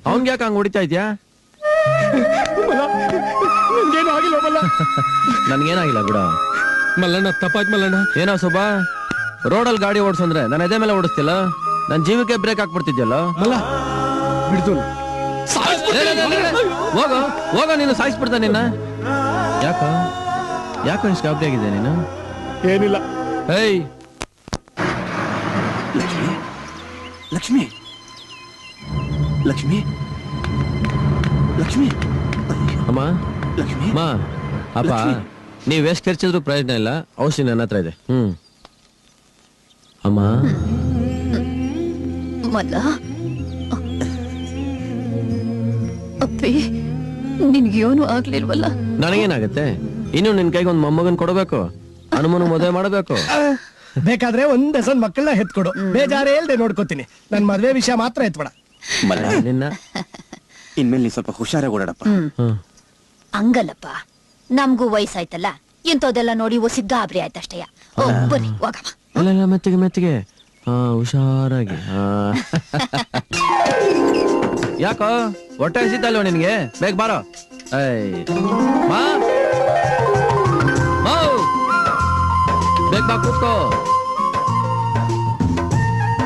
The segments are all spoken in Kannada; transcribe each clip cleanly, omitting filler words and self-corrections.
ಅವನ್ಗೆ ಯಾಕೆ ಹಂಗ್ ಹೊಡಿತಾ ಇದ್ಯಾ? ನನ್ಗೇನಾಗಿಲ್ಲ ಬಿಡ ಮಲ್ಲಣ್ಣ, ತಪ್ಪಾಯ್ತು ಮಲ್ಲಣ್ಣ. ಏನೋ ಸುಬ್ಬ, ರೋಡಲ್ಲಿ ಗಾಡಿ ಓಡಿಸಂದ್ರೆ ನಾನು ಎದೆ ಮೇಲೆ ಓಡಿಸ್ತಿಲ್ಲ, ನನ್ ಜೀವಕ್ಕೆ ಬ್ರೇಕ್ ಹಾಕ್ಬಿಡ್ತಿದ್ಯಲ್ಲ. ಹೋಗೋ ಹೋಗೋ, ನೀನು ಸಾಯಿಸ್ಬಿಡ್ತ ನಿನ್ನ. ಯಾಕೋ ಯಾಕೋ ಇಷ್ಟು ಗಾಬರಿ ಆಗಿದೆ ನೀನು? ಏನಿಲ್ಲ. ಹೇಯ್ ಲಕ್ಷ್ಮಿ, ಲಕ್ಷ್ಮಿ, ಲಕ್ಷ್ಮಿ, ಅಮ್ಮ, ಲಕ್ಷ್ಮಿ, ಅಮ್ಮ, ಅಪ್ಪ, ನೀವ್ ಎಷ್ಟು ಖರ್ಚಿದ್ರು ಪ್ರಯೋಜನ ಇಲ್ಲ. ಔಷಧಿ ನನ್ನ ಹತ್ರ ಇದೆ. ಅಮ್ಮ, ಮಲ್ಲ, ಅಪ್ಪಿ, ನಿನ್ಗೇನು ಆಗ್ಲಿಲ್ವಲ್ಲ? ನನಗೇನಾಗತ್ತೆ? ಇನ್ನು ನಿನ್ ಕೈಗೆ ಒಂದ್ ಮೊಮ್ಮಗನ್ ಕೊಡಬೇಕು, ಹನುಮನ ಮದುವೆ ಮಾಡಬೇಕು. ಬೇಕಾದ್ರೆ ಒಂದ್ ಡಜನ್ ಮಕ್ಕಳನ್ನ ಹೆತ್ಕೊಡು, ಬೇಜಾರೇ ಇಲ್ದೆ ನೋಡ್ಕೋತೀನಿ. ನನ್ ಮದ್ವೆ ವಿಷಯ ಮಾತ್ರ ಎತ್ಬೇಡ. ನಿನ್ನ ಇನ್ಮೇಲೆ ನೀ ಸ್ವಲ್ಪ ಹುಷಾರಾಗಿ ಓಡಾಡಪ್ಪ. ಹಂಗಲ್ಲಪ್ಪ, ನಮ್ಗೂ ವಯಸ್ಸಾಯ್ತಲ್ಲ, ಇಂಥದೆಲ್ಲ ನೋಡಿ ಒಸಿ ಗಾಬರಿ ಆಯ್ತಷ್ಟಯ್ಯ. ಬರ್ರಿ ಹೋಗಮ್ಮ. ಅಲ್ಲ, ಮೆತ್ತಿಗೆ ಮೆತ್ತಿಗೆ, ಹುಷಾರಾಗಿ. ಯಾಕೋ ಹೊಟ್ಟೆ ಹಸಿತಲ್ವ ನಿನ್ಗೆ? ಬೇಗ ಬಾರೋ. ಬೇಗ ಬಾ, ಕೂತ್ಕೋ.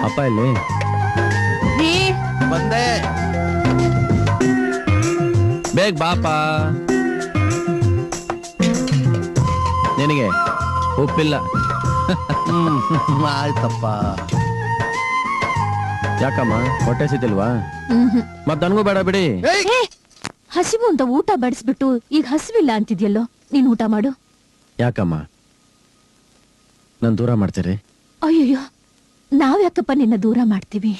ಅಪ್ಪ ಇಲ್ಲಿ ಬಂದೆ. ಬೇಗ ಬಾಪ. ನಿನಗೆ ಉಪ್ಪಿಲ್ಲ. ಆಯ್ತಪ್ಪ. ಯಾಕಮ್ಮ ಹೊಟ್ಟೆ ಹಸಿತಿಲ್ವಾ? ಮತ್ ನನ್ಗೂ ಬೇಡ ಬಿಡಿ. ಹಸಿವು ಅಂತ ಊಟ ಬಡಿಸ್ಬಿಟ್ಟು ಈಗ ಹಸಿವಿಲ್ಲ ಅಂತಿದ್ಯಲ್ಲೋ, ನೀನ್ ಊಟ ಮಾಡು. ಯಾಕಮ್ಮ ನನ್ ದೂರ ಮಾಡ್ತೀರಿ? ಅಯ್ಯಯ್ಯೋ, ನಾವ್ ಯಾಕಪ್ಪ ನಿನ್ನ ದೂರ ಮಾಡ್ತೀವಿ?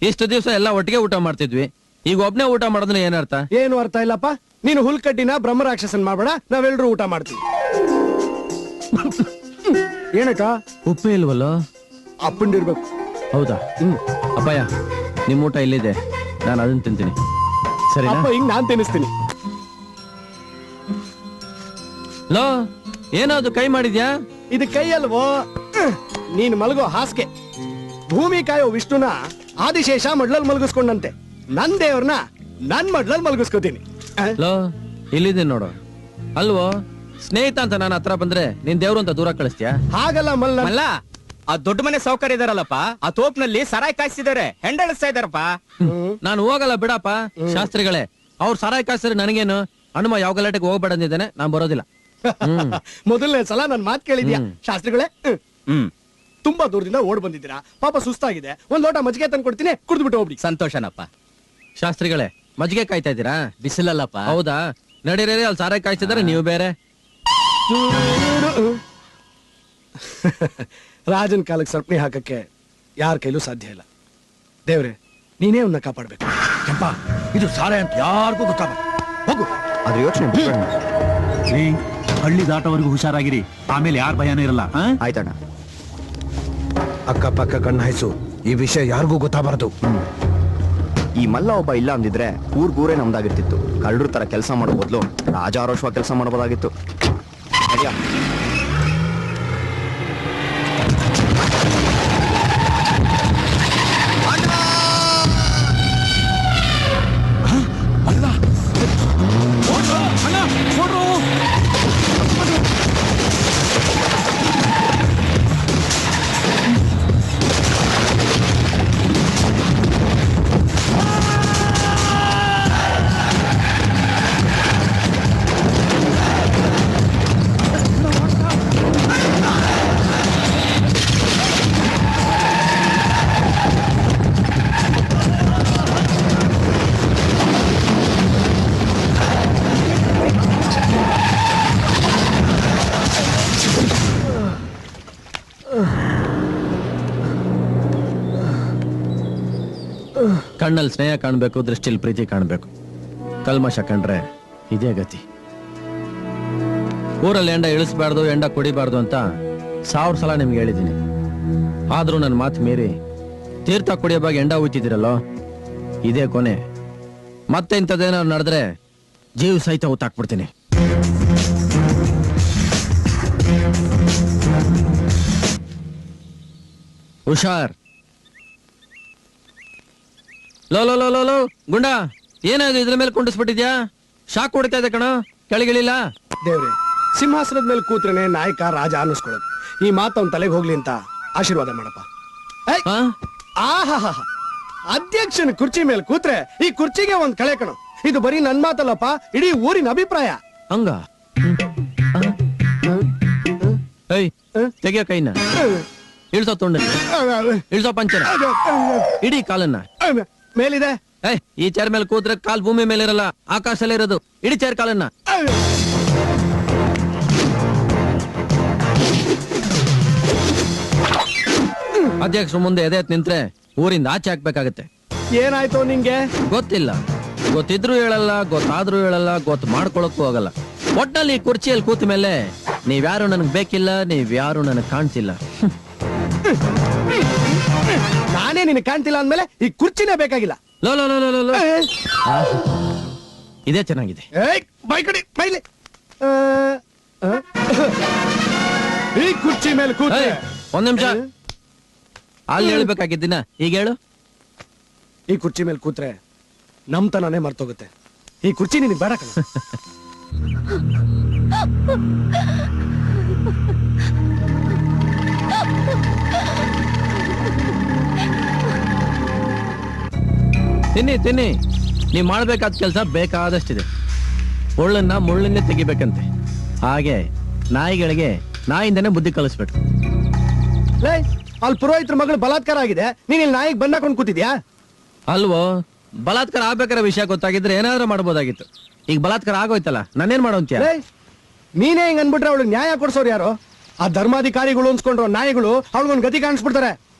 ಇಷ್ಟು ದಿವಸ ಎಲ್ಲ ಒಟ್ಟಿಗೆ ಊಟ ಮಾಡ್ತಿದ್ವಿ, ಈಗ ಒಬ್ನೇ ಊಟ ಮಾಡೋದ್ರೆ ಏನರ್ಥ? ಏನು ಅರ್ಥ ಇಲ್ಲಪ್ಪ. ನೀನು ಹುಲ್ಕಟ್ಟಿನ ಬ್ರಹ್ಮರಾಕ್ಷಸನ್ ಮಾಡ್ಬೇಡ, ನಾವೆಲ್ರೂ ಊಟ ಮಾಡ್ತೀವಿ. ಏನಕ್ಕ? ಉಪ್ಪೇ ಇಲ್ವಲ್ಲ? ಅಪ್ಪಂಡಿರ್ಬೇಕು. ಹೌದಾ? ಅಪ್ಪಯ್ಯ, ನಿಮ್ ಊಟ ಇಲ್ಲಿದೆ, ನಾನು ಅದನ್ನ ತಿಂತೀನಿ. ಸರಿ ಅಪ್ಪ, ಹಿಂಗ್ ನಾನ್ ತಿನ್ನಿಸ್ತೀನಿ. ಲೋ, ಏನದು ಕೈ ಮಾಡಿದ್ಯಾ? ಇದು ಕೈ ಅಲ್ವೋ, ನೀನ್ ಮಲಗೋ ಹಾಸಿಗೆ. ಭೂಮಿ ಕಾಯೋ ವಿಷ್ಣುನ ಆದಿಶೇಷ ಮಡ್ಲಲ್ ಮಲಗಿಸ್ಕೊಂಡಂತೆ, ನನ್ ದೇವ್ರನ್ನ ನನ್ ಮಡ್ಲಲ್ ಮಲಗಿಸ್ಕೋತೀನಿ. ಲೋ, ಇಲ್ಲಿದೆ ನೋಡು. ಅಲ್ವೋ, ಸ್ನೇಹಿತ ಅಂತ ನಾನು ಹತ್ರ ಬಂದ್ರೆ ನಿನ್ ದೇವ್ರು ಅಂತ ದೂರ ಕಳಿಸ್ತೀಯಾ? ಹಾಗಲ್ಲ ಮಲ್ಲ. ಆ ದೊಡ್ಡ ಮನೆ ಸೌಕರ್ಯ ಇದಾರಲ್ಲಪ್ಪ, ಆ ತೋಪ್ನಲ್ಲಿ ಸರಾಯ್ ಕಾಯಿಸಿದಾರೆ, ಹೆಂಡಳಿಸ್ತಾ ಇದಾರಪ್ಪ. ನಾನು ಹೋಗಲ್ಲ ಬಿಡಪ್ಪ. ಶಾಸ್ತ್ರಿಗಳೇ, ಅವ್ರು ಸರಾಯ್ ಕಾಯಿಸಿದ್ರೆ ನನಗೇನು? ಹನುಮ ಯಾವ ಗಲಾಟೆಗೆ ಹೋಗ್ಬೇಡ ಅಂದಿದ್ದಾನೆ, ನಾನ್ ಬರೋದಿಲ್ಲ. ಮೊದಲನೇ ಸಲ ನನ್ ಮಾತ್ ಕೇಳಿದ್ಯಾ ಶಾಸ್ತ್ರಿಗಳೇ? ತುಂಬಾ ದೂರದಿಂದ ಓಡ್ ಬಂದಿದ್ದೀರಾ, ಪಾಪ ಸುಸ್ತಾಗಿದೆ. ಒಂದ್ ಲೋಟ ಮಜ್ಜಿಗೆ ತಂದು ಕೊಡ್ತೀನಿ, ಕುಡಿದ್ಬಿಟ್ಟು ಹೋಗ್ಬಿಡಿ. ಸಂತೋಷನಪ್ಪ. ಶಾಸ್ತ್ರಿಗಳೇ, ಮಜ್ಜಿಗೆ ಕಾಯ್ತಾ ಇದ್ದೀರಾ? ಬಿಸಿಲಲ್ಲಪ್ಪ. ಹೌದಾ? ನಡೀರಿ, ಅಲ್ಲಿ ಸಾರಾಯ್ ಕಾಯಿಸಿದಾರೆ, ನೀವು ಬೇರೆ. ರಾಜನ್ ಕಾಲಕ್ಕೆ ಸರ್ಪಣಿ ಹಾಕಕ್ಕೆ ಯಾರ ಕೈಲೂ ಸಾಧ್ಯ ಇಲ್ಲ. ದೇವ್ರೆ, ನೀನೇ ಅವನ್ನ ಕಾಪಾಡ್ಬೇಕು. ಕೆಂಪ, ಇದು ಸಾರೆ ಅಂತ ಯಾರಿಗೂ ಗೊತ್ತಾಗಲ್ಲ. ಹೋಗು. ಅದ್ರ ಯೋಚನೆ ಹಳ್ಳಿ ದಾಟೋವರೆಗೂ ಹುಷಾರಾಗಿರಿ, ಆಮೇಲೆ ಯಾರ ಭಯನೂ ಇರಲ್ಲ. ಆಯ್ತಣ್ಣ. ಅಕ್ಕಪಕ್ಕ ಕಣ್ಣು ಹಾಯಿಸು, ಈ ವಿಷಯ ಯಾರಿಗೂ ಗೊತ್ತಾಗಬಾರದು. ಈ ಮಲ್ಲ ಒಬ್ಬ ಇಲ್ಲ ಅಂದಿದ್ರೆ ಊರ್ಗೂರೇ ನಮ್ದಾಗಿರ್ತಿತ್ತು. ಕಳ್ಳರ ತರ ಕೆಲಸ ಮಾಡೋ ಬದಲು ರಾಜಾರೋಷವಾಗಿ ಕೆಲಸ ಮಾಡಬಹುದಾಗಿತ್ತು. ಕಣ್ಣಲ್ಲಿ ಸ್ನೇಹ ಕಾಣ್ಬೇಕು, ದೃಷ್ಟಿಲಿ ಪ್ರೀತಿ ಕಾಣ್ಬೇಕು. ಕಲ್ಮಶ ಕಂಡ್ರೆ ಇದೇ ಗತಿ. ಊರಲ್ಲಿ ಎಂಡ ಇಳಿಸ್ಬಾರ್ದು, ಎಂಡ ಕುಡಿಬಾರ್ದು ಅಂತ 1000 ಸಲ ನಿಮ್ಗೆ ಹೇಳಿದ್ದೀನಿ. ಆದ್ರೂ ನನ್ನ ಮಾತು ಮೀರಿ ತೀರ್ಥ ಕುಡಿಯೋ ಬಗ್ಗೆ ಎಂಡ ಉಯ್ತಿದ್ದೀರಲ್ಲೋ, ಇದೇ ಕೊನೆ. ಮತ್ತೆ ಇಂಥದ್ದೇನಾದ್ರು ನಡೆದ್ರೆ ಜೀವ ಸಹಿತ ಊತಾಕ್ಬಿಡ್ತೀನಿ. ಹುಷಾರ್. ಲೋ ಲೋ ಲೋ ಲೋ ಲೋ ಗುಂಡ, ಏನಾದ್ರು ಇದ್ರ ಮೇಲೆ ಕುಂಡಿಸ್ಬಿಟ್ಟಿದ್ಯಾ? ಶಾಕ್ ಹೊಡಿತಾ ಇದೆ ಕಣ, ಕೆಳಗಿಳಿಲ್ಲ. ದೇವ್ರೆ, ಸಿಂಹಾಸನದ ಮೇಲೆ ಕೂತ್ರೇನೆ ನಾಯಕ ರಾಜ ಅನ್ನಿಸ್ಕೊಳ್ಳೋದು. ಈ ಮಾತು ಅವ್ನ ತಲೆಗೆ ಹೋಗ್ಲಿ ಅಂತ ಆಶೀರ್ವಾದ ಮಾಡಪ್ಪ. ಏಯ್! ಆ? ಆಹಾಹಾ, ಅಧ್ಯಕ್ಷನ ಕುರ್ಚಿ ಮೇಲೆ ಕೂತ್ರೆ ಈ ಕುರ್ಚಿಗೆ ಒಂದ್ ಕಳೆ ಕಣೋ. ಇದು ಬರೀ ನನ್ ಮಾತಲ್ಲಪ್ಪ, ಇಡೀ ಊರಿನ ಅಭಿಪ್ರಾಯ. ಹಂಗ? ಏಯ್, ತೆಗಿಯ ಕೈನ, ಇಳ್ಸೋ ತುಂಡನ್ನ, ಇಳ್ಸೋ ಪಂಚನ, ಇಡೀ ಕಾಲನ್ನ. ಮೇಲಿದೆ. ಏಯ್, ಈ ಚೇರ್ ಮೇಲೆ ಕೂತ್ರೆ ಕಾಲ್ ಭೂಮಿ ಮೇಲೆ ಇರಲ್ಲ, ಆಕಾಶಲ್ಲೇ ಇರೋದು. ಇಡೀ ಚೇರ್ ಕಾಲನ್ನ. ಅಧ್ಯಕ್ಷರು ಮುಂದೆ ಎದೆ ಎತ್ ನಿಂತ್ರೆ ಊರಿಂದ ಆಚೆ ಹಾಕ್ಬೇಕಾಗತ್ತೆ. ಏನಾಯ್ತು ನಿಂಗೆ? ಗೊತ್ತಿಲ್ಲ, ಗೊತ್ತಿದ್ರು ಹೇಳಲ್ಲ, ಗೊತ್ತಾದ್ರೂ ಹೇಳಲ್ಲ, ಗೊತ್ತು ಮಾಡ್ಕೊಳಕ್ಕೂ ಹೋಗಲ್ಲ. ಒಟ್ನಲ್ಲಿ ಈ ಕುರ್ಚಿಯಲ್ಲಿ ಕೂತ ಮೇಲೆ ನೀವ್ಯಾರು ನನಗ್ ಬೇಕಿಲ್ಲ, ನೀವ್ಯಾರು ನನಗ್ ಕಾಣ್ತಿಲ್ಲ. ನಾನೇ ನಿನ್ ಕಾಣ್ತಿಲ್ಲ ಅಂದ್ಮೇಲೆ ಈ ಕುರ್ಚಿನೇ ಬೇಕಾಗಿಲ್ಲ. ಲೋ ಲೋ ಲೋ ಲೋ ಲೋ ಲೋ. ಆಹ್, ಇದೇ ಚೆನ್ನಾಗಿದೆ. ಏಯ್, ಬೈ ಕಡೆ ಬೈಲಿ. ಈ ಕುರ್ಚಿ ಮೇಲೆ ಕೂತ್ರೆ ಏಯ್, ಒಂದ್ ನಿಮಿಷ, ಅಲ್ಲಿ ಹೇಳ್ಬೇಕಾಗಿದ್ದೀನ, ಈಗ ಹೇಳು. ಈ ಕುರ್ಚಿ ಮೇಲೆ ಕೂತ್ರೆ ನಮ್ತನಾನೇ ಮರ್ತೋಗುತ್ತೆ. ಈ ಕುರ್ಚಿ ನಿನಗೆ ಬೇಡ ಕಣ. ತಿನ್ನಿ ತಿನ್ನಿ, ನೀವ್ ಮಾಡ್ಬೇಕಾದ ಕೆಲಸ ಬೇಕಾದಷ್ಟಿದೆ. ಮುಳ್ಳನ್ನ ಮುಳ್ಳಿಂದ ತೆಗಿಬೇಕಂತೆ, ಹಾಗೆ ನಾಯಿಗಳಿಗೆ ನಾಯಿಂದನೇ ಬುದ್ಧಿ ಕಲಿಸ್ಬೇಕು. ಲೇ, ಅಲ್ಲಿ ಪುರೋಹಿತರ ಮಗಳು ಬಲಾತ್ಕಾರ ಆಗಿದೆ, ನೀನ್ ಇಲ್ಲಿ ನಾಯಿಗೆ ಬಂದಾಕೊಂಡು ಕೂತಿದ್ಯಾ? ಅಲ್ವೋ, ಬಲಾತ್ಕಾರ ಆಗ್ಬೇಕಾದ್ರೆ ವಿಷಯ ಗೊತ್ತಾಗಿದ್ರೆ ಏನಾದ್ರೂ ಮಾಡ್ಬೋದಾಗಿತ್ತು. ಈಗ ಬಲಾತ್ಕಾರ ಆಗೋಯ್ತಲ್ಲ, ನಾನೇನ್ ಮಾಡೋಂತ್ಯ? ಲೇ, ನೀನೇ ಹಿಂಗ್ ಅನ್ಬಿಟ್ರೆ ಅವಳಿಗೆ ನ್ಯಾಯ ಕೊಡ್ಸೋರು ಯಾರು? ಆ ಧರ್ಮಾಧಿಕಾರಿಗಳು ಅನ್ಸ್ಕೊಂಡ್ರು ನಾಯಿಗಳು ಅವಳಿಗೊಂದು ಗತಿ ಕಾಣಿಸ್ಬಿಡ್ತಾರೆ.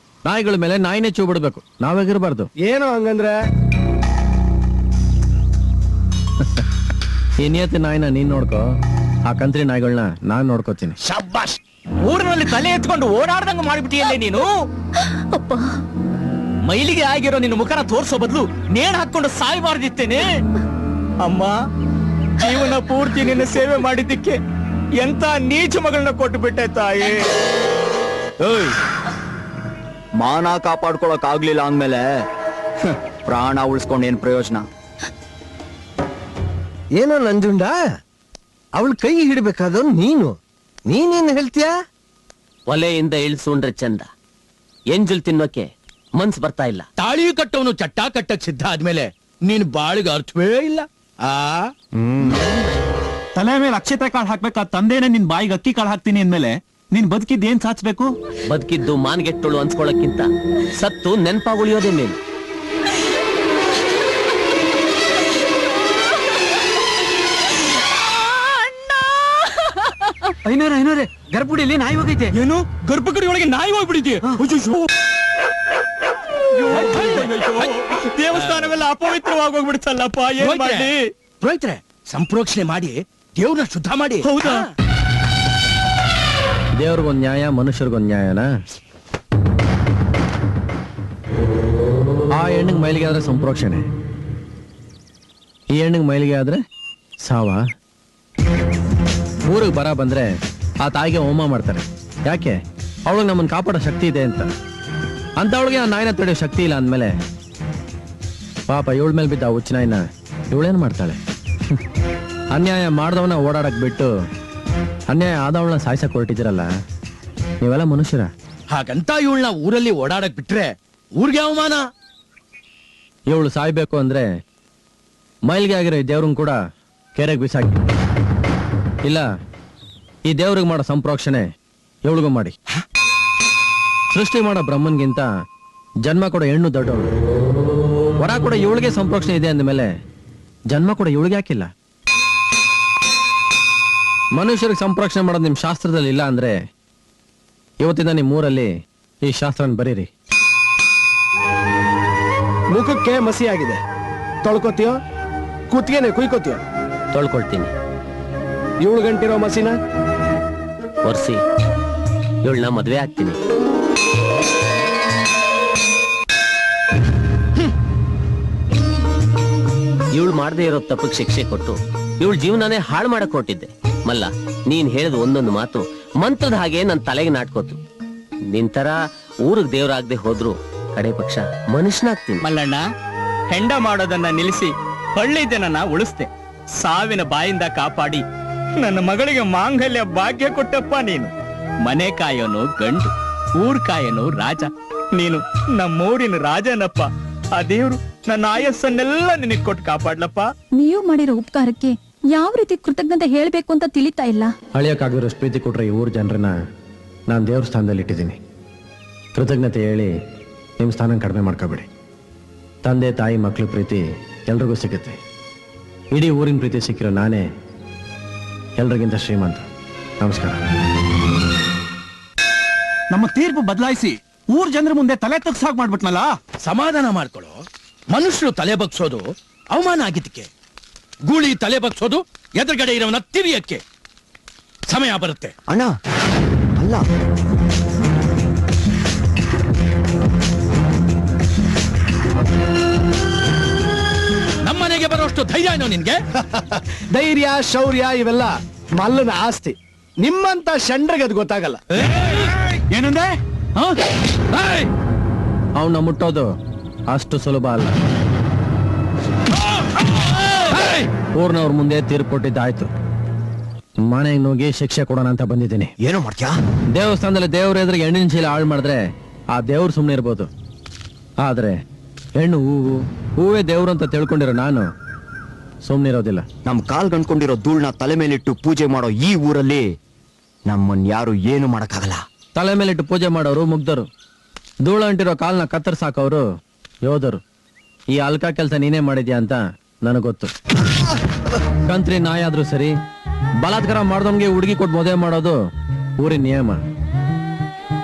ನಾಯಿಗಳ ಮೇಲೆ ನಾಯಿನೇ ಚೂ ಬಿಡ್ಬೇಕು, ನಾವಾಗಿರ್ಬಾರ್ದು. ಏನೋ ಹಂಗಂದ್ರೆ ಈ ನಿಯತಿ ನಾಯಿನ ನೀನ್ ನೋಡ್ಕೋ, ಆ ಕಂತ್ರಿ ನಾಯಿಗಳನ್ನ ನಾನ್ ನೋಡ್ಕೋತೀನಿ. ಶಬ್ಬಾಷ್! ಊರಿನಲ್ಲಿ ತಲೆ ಎತ್ಕೊಂಡು ಓಡಾಡ್ದಂಗ ಮಾಡ್ಬಿಟ್ಟಿಯಲ್ಲೇ ನೀನು. ಮೈಲಿಗೆ ಆಗಿರೋ ನಿನ್ನ ಮುಖನ ತೋರ್ಸೋ ಬದಲು ನೇಣ್ ಹಾಕೊಂಡು ಸಾಯ್ಬಾರ್ದಿತ್ತೇನೆ. ಅಮ್ಮ, ಜೀವನ ಪೂರ್ತಿ ನಿನ್ನ ಸೇವೆ ಮಾಡಿದ್ದಕ್ಕೆ ಎಂತ ನೀಚ ಮಗಳನ್ನ ಕೊಟ್ಟು ಬಿಟ್ಟೆ ತಾಯಿ. ಏಯ್, ಮಾನ ಕಾಪಾಡ್ಕೊಳಕ್ ಆಗ್ಲಿಲ್ಲ ಅಂದ್ಮೇಲೆ ಪ್ರಾಣ ಉಳಿಸ್ಕೊಂಡ್ ಏನ್ ಪ್ರಯೋಜನ? ಏನೋ ನಂಜುಂಡ, ಅವಳ ಕೈ ಹಿಡ್ಬೇಕಾದ ನೀನೇನ್ ಹೇಳ್ತೀಯ? ಒಲೆಯಿಂದ ಇಳಿಸುಂಡ್ರೆ ಚಂದ, ಎಂಜುಲ್ ತಿನ್ನೋಕೆ ಮನ್ಸ್ ಬರ್ತಾ ಇಲ್ಲ. ತಾಳಿ ಕಟ್ಟವನು ಚಟ್ಟ ಕಟ್ಟಕ್ ಸಿದ್ಧ ಆದ್ಮೇಲೆ ನೀನ್ ಬಾಳಿಗೆ ಅರ್ಥವೇ ಇಲ್ಲ. ತಲೆ ಮೇಲೆ ಅಕ್ಷತೆ ಕಾಳು ಹಾಕ್ಬೇಕಾ ತಂದೆನೆ ನಿನ್ ಬಾಯಿಗೆ ಅಕ್ಕಿ ಕಾಳು ಹಾಕ್ತೀನಿ ಅಂದ್ಮೇಲೆ ನೀನ್ ಬದುಕಿದ್ ಏನ್ ಸಾಧಿಸ್ಬೇಕು? ಬದುಕಿದ್ದು ಮಾನ್ಗೆಟ್ಟಳು ಅನ್ಸ್ಕೊಳಕ್ಕಿಂತ ಸತ್ತು ನೆನ್ಪಾಗುಳಿಯೋದೇ ಮೇಲು. ಐನೋರೆ ಗರ್ಭುಡಿಯಲ್ಲಿ ನಾಯಿ ಹೋಗೈತೆ. ಏನು ಗರ್ಭಗುಡಿ ಒಳಗೆ ನಾಯಿ ಹೋಗ್ಬಿಟ್ಟಿದ್ಯೆ? ದೇವಸ್ಥಾನವೆಲ್ಲ ಅಪವಿತ್ರವಾಗೋಗ್ಬಿಡ್ತಲ್ಲಪ್ಪ, ಏನ್ ಮಾಡಿ? ಪುರೋಹಿತ್ರೆ, ಸಂಪ್ರೋಕ್ಷಣೆ ಮಾಡಿ ದೇವ್ರನ್ನ ಶುದ್ಧ ಮಾಡಿ. ಹೌದಾ? ದೇವ್ರಿಗೊಂದ್ ನ್ಯಾಯ, ಮನುಷ್ಯರಿಗೊಂದ್ ನ್ಯಾಯನಾ? ಆ ಹೆಣ್ಣಿಗೆ ಮೈಲಿಗೆ ಆದ್ರೆ ಸಂಪ್ರೋಕ್ಷಣೆ, ಈ ಹೆಣ್ಣಿಗೆ ಮೈಲಿಗೆ ಆದ್ರೆ ಸಾವ. ಊರಿಗೆ ಬರ ಬಂದ್ರೆ ಆ ತಾಯಿಗೆ ಹೋಮ ಮಾಡ್ತಾರೆ. ಯಾಕೆ? ಅವಳಿಗೆ ನಮ್ಮನ್ನ ಕಾಪಾಡೋ ಶಕ್ತಿ ಇದೆ ಅಂತ. ಅವಳಿಗೆ ಆ ನಾಯಿನ ತಡೆಯೋ ಶಕ್ತಿ ಇಲ್ಲ ಅಂದ್ಮೇಲೆ ಪಾಪ ಇವಳ ಮೇಲೆ ಬಿದ್ದ ಹುಚ್ಚ ನಾಯಿನ ಇವಳೇನ್ ಮಾಡ್ತಾಳೆ? ಅನ್ಯಾಯ ಮಾಡ್ದವನ ಓಡಾಡಕ್ ಬಿಟ್ಟು ಅನ್ಯಾಯ ಆದವಳನ್ನ ಸಾಯ್ಸಕ್ ಹೊರಟಿದ್ದೀರಲ್ಲ, ನೀವೆಲ್ಲ ಮನುಷ್ಯರ? ಹಾಗಂತ ಇವಳನ್ನ ಊರಲ್ಲಿ ಓಡಾಡಕ್ ಬಿಟ್ರೆ ಊರ್ಗೆ ಅವಮಾನ. ಇವಳು ಸಾಯ್ಬೇಕು ಅಂದ್ರೆ ಮೈಲ್ಗೆ ಆಗಿರೋ ಈ ದೇವ್ರನ್ ಕೂಡ ಕೆರೆಗೆ ಬಿಸಾಕಿ, ಇಲ್ಲ ಈ ದೇವ್ರಿಗೆ ಮಾಡೋ ಸಂಪ್ರೋಕ್ಷಣೆ ಇವಳಿಗೂ ಮಾಡಿ. ಸೃಷ್ಟಿ ಮಾಡೋ ಬ್ರಹ್ಮನ್ಗಿಂತ ಜನ್ಮ ಕೊಡೋ ಹೆಣ್ಣು ದೊಡ್ಡವಳು. ವರ ಕೂಡ ಇವಳಿಗೆ ಸಂಪ್ರೋಕ್ಷಣೆ ಇದೆ ಅಂದಮೇಲೆ ಜನ್ಮ ಕೂಡ ಇವಳಿಗೆ ಹಾಕಿಲ್ಲ. ಮನುಷ್ಯರಿಗೆ ಸಂಪ್ರೋಕ್ಷಣೆ ಮಾಡೋದು ನಿಮ್ ಶಾಸ್ತ್ರದಲ್ಲಿ ಇಲ್ಲ ಅಂದ್ರೆ ಇವತ್ತಿಂದ ನಿಮ್ ಊರಲ್ಲಿ ಈ ಶಾಸ್ತ್ರನ ಬರೀರಿ. ಮುಖಕ್ಕೆ ಮಸಿ ಆಗಿದೆ, ತೊಳ್ಕೊತೀಯೋ ಕುತ್ತಿಗೆನೆ ಕುಯ್ಕೋತೀಯೋ? ತೊಳ್ಕೊಳ್ತೀನಿ. ಇವಳು ಗಂಟಿರೋ ಮಸಿನ ಒರ್ಸಿ ಇವಳನ್ನ ಮದ್ವೆ ಆಗ್ತೀನಿ. ಇವಳು ಮಾಡದೇ ಇರೋ ತಪ್ಪಿಗೆ ಶಿಕ್ಷೆ ಕೊಟ್ಟು ಇವಳು ಜೀವನನೇ ಹಾಳು ಮಾಡಕ್ ಹೊರಟಿದ್ದೆ. ಮಲ್ಲ, ನೀನ್ ಹೇಳಿದ ಒಂದೊಂದು ಮಾತು ಮಂತ್ರದ ಹಾಗೆ ನನ್ ತಲೆಗೆ ನಾಟ್ಕೋತು. ನಿನ್ ತರ ಊರಿಗೆ ದೇವ್ರಾಗದೆ ಹೋದ್ರು ಕಡೆ ಪಕ್ಷ ಮನುಷ್ಯನಾಗ್ತೀನಿ. ಮಲ್ಲಣ್ಣ, ಹೆಂಡ ಮಾಡೋದನ್ನ ನಿಲ್ಲಿಸಿ ಹಳ್ಳಿ ಜನನ ಉಳಿಸ್ದೆ. ಸಾವಿನ ಬಾಯಿಂದ ಕಾಪಾಡಿ ನನ್ನ ಮಗಳಿಗೆ ಮಾಂಗಲ್ಯ ಭಾಗ್ಯ ಕೊಟ್ಟಪ್ಪ ನೀನು. ಮನೆ ಕಾಯೋನು ಗಂಡು, ಊರ್ ಕಾಯೋನು ರಾಜ. ನೀನು ನಮ್ಮೂರಿನ ರಾಜನಪ್ಪ. ಆ ದೇವ್ರು ನನ್ನ ಆಯಸ್ಸನ್ನೆಲ್ಲ ನಿನಗ್ ಕೊಟ್ಟು ಕಾಪಾಡ್ಲಪ್ಪ. ನೀವು ಮಾಡಿರೋ ಉಪಕಾರಕ್ಕೆ ಯಾವ ರೀತಿ ಕೃತಜ್ಞತೆ ಹೇಳ್ಬೇಕು ಅಂತ ತಿಳಿತಾ ಇಲ್ಲ. ಅಳಿಯಕ್ಕಾಗಿರೋಷ್ಟು ಪ್ರೀತಿ ಕೊಟ್ರೆ ಈ ಊರ್ ಜನರನ್ನ ನಾನು ದೇವ್ರ ಸ್ಥಾನದಲ್ಲಿ ಇಟ್ಟಿದ್ದೀನಿ. ಕೃತಜ್ಞತೆ ಹೇಳಿ ನಿಮ್ಮ ಸ್ಥಾನ ಕಡಿಮೆ ಮಾಡ್ಕೋಬೇಡಿ. ತಂದೆ ತಾಯಿ ಮಕ್ಕಳ ಪ್ರೀತಿ ಎಲ್ರಿಗೂ ಸಿಗುತ್ತೆ. ಇಡೀ ಊರಿನ ಪ್ರೀತಿ ಸಿಕ್ಕಿರೋ ನಾನೇ ಎಲ್ರಿಗಿಂತ ಶ್ರೀಮಂತ. ನಮಸ್ಕಾರ. ನಮ್ಮ ತೀರ್ಪು ಬದಲಾಯಿಸಿ ಊರ್ ಜನರ ಮುಂದೆ ತಲೆ ತಗ್ಸಾಕ್ ಮಾಡ್ಬಿಟ್ನಲ್ಲ. ಸಮಾಧಾನ ಮಾಡ್ಕೊಳ್ಳೋ. ಮನುಷ್ಯರು ತಲೆ ಬಗ್ಸೋದು ಅವಮಾನ ಆಗಿದ್ದಕ್ಕೆ, ಗೂಳಿ ತಲೆ ಬಗ್ಸೋದು ಎದುರುಗಡೆ ಇರೋವನ್ನ ತಿರಿಯಕ್ಕೆ. ಸಮಯ ಬರುತ್ತೆ. ಅಣ್ಣ ಅಲ್ಲ, ನಮ್ಮನೆಗೆ ಬರೋಷ್ಟು ಧೈರ್ಯ ಏನೋ ನಿನ್ಗೆ? ಧೈರ್ಯ ಶೌರ್ಯ ಇವೆಲ್ಲ ಮಲ್ಲನ ಆಸ್ತಿ. ನಿಮ್ಮಂತ ಷಂಡ್ರಿಗೆ ಅದು ಗೊತ್ತಾಗಲ್ಲ. ಏನಂದೆ? ಅವನ್ನ ಮುಟ್ಟೋದು ಅಷ್ಟು ಸುಲಭ ಅಲ್ಲ. ಊರ್ನವ್ರ ಮುಂದೆ ತೀರ್ಪು ಕೊಟ್ಟಿದ್ದಾಯ್ತು. ಮನೆಗೆ ನುಗ್ಗಿ ಶಿಕ್ಷೆ ಕೊಡೋಣ ಅಂತ ಬಂದಿದ್ದೀನಿ. ಏನೋ ಮಾಡ್ತ್ಯಾ? ದೇವಸ್ಥಾನದಲ್ಲಿ ದೇವ್ರ ಎದುರಿಗೆ ಹೆಣ್ಣಿನ ಚೀಲ ಹಾಳು ಮಾಡಿದ್ರೆ ಆ ದೇವ್ರು ಸುಮ್ಮನೆ ಇರ್ಬೋದು. ಆದ್ರೆ ಹೆಣ್ಣು ಹೂವೇ ದೇವ್ರು ಅಂತ ತಿಳ್ಕೊಂಡಿರೋ ನಾನು ಸುಮ್ಮನಿರೋದಿಲ್ಲ. ನಮ್ ಕಾಲ್ ಗಂಡ್ಕೊಂಡಿರೋ ಧೂಳ್ನ ತಲೆ ಮೇಲಿಟ್ಟು ಪೂಜೆ ಮಾಡೋ ಈ ಊರಲ್ಲಿ ನಮ್ಮನ್ ಯಾರು ಏನು ಮಾಡಕ್ಕಾಗಲ್ಲ. ತಲೆ ಮೇಲಿಟ್ಟು ಪೂಜೆ ಮಾಡೋರು ಮುಗ್ಧರು, ಧೂಳ ಅಂಟಿರೋ ಕಾಲ್ನ ಕತ್ತರ್ಸಾಕೋರು ಯೋಧರು. ಈ ಅಲ್ಕ ಕೆಲಸ ನೀನೇ ಮಾಡಿದ್ಯಾ ಅಂತ ನನಗ್ ಗೊತ್ತು. ಕಂತ್ರಿ ನಾಯಿ ಆದ್ರೂ ಸರಿ, ಬಲಾತ್ಕಾರ ಮಾಡ್ದವ್ನಿಗೆ ಹುಡುಗಿ ಕೊಟ್ಟು ಮದುವೆ ಮಾಡೋದು ಊರಿನ ನಿಯಮ.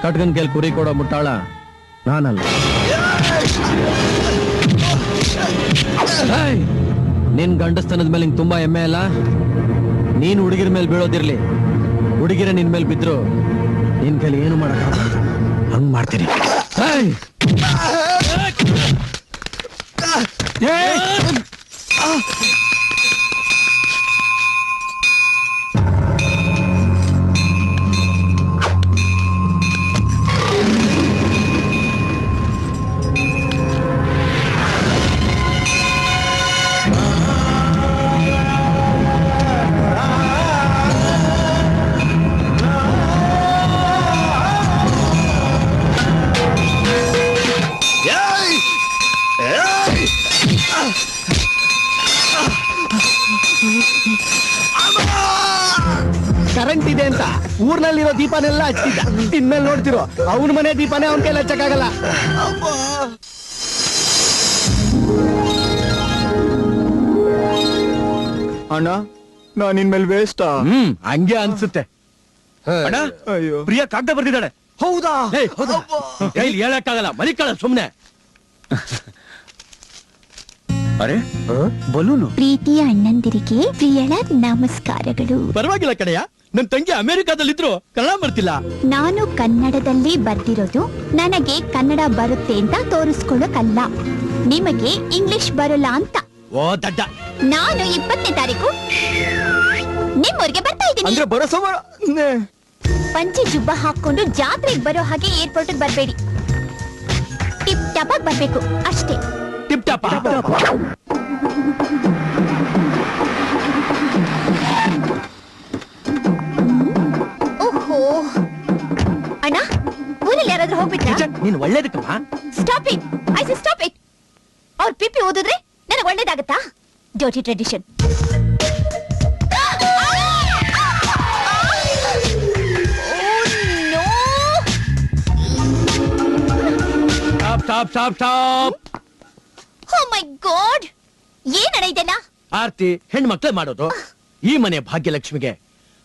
ಕಟ್ಗನ್ ಕೇಳಿ ಕುರಿ ಕೊಡೋ ಮುಟ್ಟಾಳ ನಾನಲ್ಲ. ಏಯ್! ನಿನ್ ಗಂಡಸ್ತನದ ಮೇಲೆ ನಿಂಗೆ ತುಂಬಾ ಹೆಮ್ಮೆ ಅಲ್ಲ? ನೀನ್ ಹುಡುಗಿರ ಮೇಲೆ ಬೀಳೋದಿರ್ಲಿ, ಹುಡುಗಿರ ನಿನ್ ಮೇಲೆ ಬಿದ್ರು ನಿನ್ ಕೈಲಿ ಏನು ಮಾಡಕ್ ಹಂಗ್ ಮಾಡ್ತೀನಿ. ಏಯ್! ಕರೆಂಟ್ ಇದೆ ಅಂತ ಊರ್ನಲ್ಲಿರೋ ದೀಪನೆಲ್ಲ ಹಚ್ಚಿದ್ದ. ಇನ್ಮೇಲೆ ನೋಡ್ತಿರೋ ಅವನ ಮನೆ ದೀಪನೇ ಅವನ ಕೈಲಿ ಹಚ್ಚಕ್ಕಾಗಲ್ಲ. ಅಣ್ಣ, ನಾನ್ ಇನ್ಮೇಲೆ ವೇಸ್ಟ್. ಹಂಗೆ ಅನ್ಸುತ್ತೆ. ಅಣ್ಣ, ಪ್ರಿಯಾ ಕಾಗ್ದ ಬರ್ತಿದ್ದಾಳೆ. ಹೌದಾ? ಕೈಲಿ ಹೇಳಕ್ಕಾಗಲ್ಲ, ಮಲಿಕಳ ಸುಮ್ನೆ. ಅರೆ ಬಲೂನು. ಪ್ರೀತಿಯ ಅಣ್ಣಂದಿರಿಗೆ ಪ್ರಿಯಳ ನಮಸ್ಕಾರಗಳು. ಪರವಾಗಿಲ್ಲ ಕಡೆಯ, ನನ್ ತಂಗಿ ಅಮೆರಿಕಾದಲ್ಲಿದ್ರು ಕನ್ನಡ ಬರ್ತಿಲ್ಲ. ನಾನು ಕನ್ನಡದಲ್ಲಿ ಬರ್ದಿರೋದು ನನಗೆ ಕನ್ನಡ ಬರುತ್ತೆ ಅಂತ ತೋರಿಸ್ಕೊಳ್ಳೋಕಲ್ಲ, ನಿಮಗೆ ಇಂಗ್ಲಿಷ್ ಬರಲ್ಲ ಅಂತ. ಓ ದಡ್ಡ. ನಾನು 20ನೇ ತಾರೀಕು ನಿಮ್ಮೂರಿಗೆ ಬರ್ತಾ ಇದ್ದೀನಿ. ಅಂದ್ರೆ ಬರೋ ಸೋಮವಾರ ಪಂಚೆ ಜುಬ್ಬ ಹಾಕೊಂಡು ಜಾತ್ರೆಗೆ ಬರೋ ಹಾಗೆ ಏರ್ಪೋರ್ಟ್ ಬರ್ಬೇಡಿ. ಟಿಪ್ ಟಾಪ್ ಆಗಿ ಬರ್ಬೇಕು ಅಷ್ಟೇ. Tip top. ಓಹೋ ಅಣ್ಣ, ಊರಲ್ಲಿ ಯಾರಾದ್ರೂ ಹೋಗ್ಬಿಟ್ರಾ? ನೀನ್ ಒಳ್ಳೇದಕ್ಕಮ್ಮ. Stop it, I say stop it. ಅವ್ರ ಪಿಪಿ ಓದಿದ್ರೆ ನನಗೆ ಒಳ್ಳೇದಾಗತ್ತಾ? Dirty tradition. Stop stop stop. Oh my God, ಏನಣ್ಣ ಇದೆಲ್ಲ? ಆರ್ತಿ ಹೆಣ್ಮಕ್ಳೇ ಮಾಡೋದು. ಈ ಮನೆ ಭಾಗ್ಯಲಕ್ಷ್ಮಿಗೆ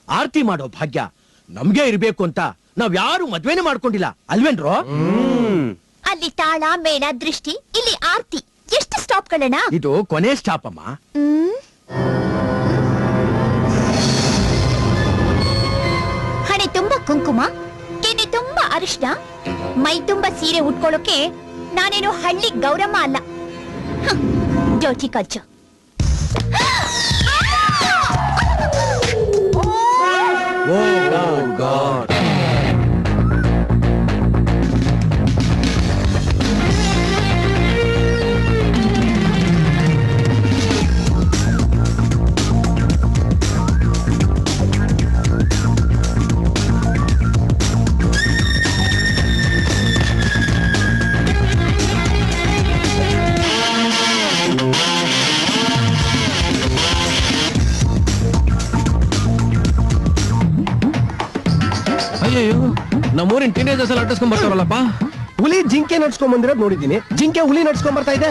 ಆರ್ತಿ ಮಾಡೋ ಭಾಗ್ಯ ನಮ್ಗೆ ಇರ್ಬೇಕು ಅಂತ ನಾವ್ ಯಾರು ಮದ್ವೆನೇ ಮಾಡ್ಕೊಂಡಿಲ್ಲ ಅಲ್ವೇನ್ರೋ? ಅಲ್ಲಿ ತಾಳ ಮೇಳ ದೃಷ್ಟಿ, ಇಲ್ಲಿ ಆರ್ತಿ. ಎಷ್ಟು ಸ್ಟಾಪ್ ಗಳಣ್ಣ? ಇದು ಕೊನೆ ಸ್ಟಾಪ್ ಅಮ್ಮ. ಹಣೆ ತುಂಬಾ ಕುಂಕುಮ, ಕೆನೆ ತುಂಬಾ ಅರಿಶಿನ, ಮೈ ತುಂಬಾ ಸೀರೆ ಉಟ್ಕೊಳ್ಳೋಕೆ ನಾನೇನು ಹಳ್ಳಿ ಗೌರಮ್ಮ ಅಲ್ಲ. Dirty culture. ಅಯ್ಯೋ ನಮ್ಮೂರಿನ ಟೀನೇಜರ್ಸ್ ಎಲ್ಲ ಅಟ್ಟಿಸ್ಕೊಂಡ್ ಬರ್ತಾರಲ್ಲಪ್ಪ. ಹುಲಿ ಜಿಂಕೆ ನಡ್ಸ್ಕೊಂಡ್ ಬಂದಿರೋದ್ ನೋಡಿದೀನಿ, ಜಿಂಕೆ ಹುಲಿ ನಡ್ಸ್ಕೊಂಡ್ ಬರ್ತಾ ಇದೆ.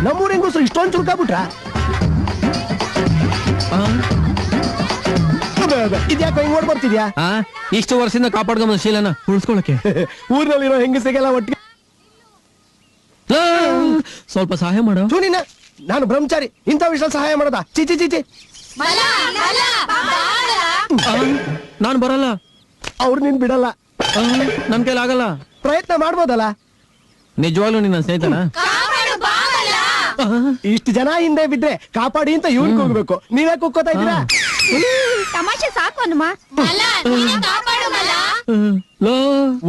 ನಮ್ಮೂರ ಹೆಂಗಸರು ಇಷ್ಟೊಂದು ಚುರುಕಾಗ್ಬಿಟ್ರ? ಇದ್ಯಾಕೋ ಹಿಂಗ್ ಓಡ್ ಬರ್ತಿದ್ಯಾ? ಇಷ್ಟು ವರ್ಷದಿಂದ ಕಾಪಾಡ್ಕೊಂಬಂದ ಶೀಲನ ಉಳಿಸ್ಕೊಳಕ್ಕೆ ಊರ್ನಲ್ಲಿರೋ ಹೆಂಗಸಿಗೆಲ್ಲ ಒಟ್ಟಿಗೆ ಸ್ವಲ್ಪ ಸಹಾಯ ಮಾಡು. ಸುನಿನ ನಾನು ಬ್ರಹ್ಮಚಾರಿ, ಇಂಥ ವಿಷಯ ಸಹಾಯ ಮಾಡೋದಾ? ಚಿಚಿ ಚಿಚಿ, ನಾನ್ ಬರಲ್ಲ. ಅವ್ರು ನಿನ್ ಬಿಡಲ್ಲ. ನನ್ ಕೈಲಿ ಆಗಲ್ಲ. ಪ್ರಯತ್ನ ಮಾಡ್ಬೋದಲ್ಲ? ನಿಜವಾಗ್ಲೂ ನಿನ್ನ ಸ್ನೇಹಿತನ? ಇಷ್ಟು ಜನ ಹಿಂದೆ ಬಿದ್ರೆ ಕಾಪಾಡಿ ಅಂತ ಇವ್ರಿಗೆ ಹೋಗ್ಬೇಕು, ನೀವೇ ಕುಕ್ಕೋತಾ ಇದ್ದೀರಾ? ತಮಾಷೆ ಸಾಕು ಹನುಮ.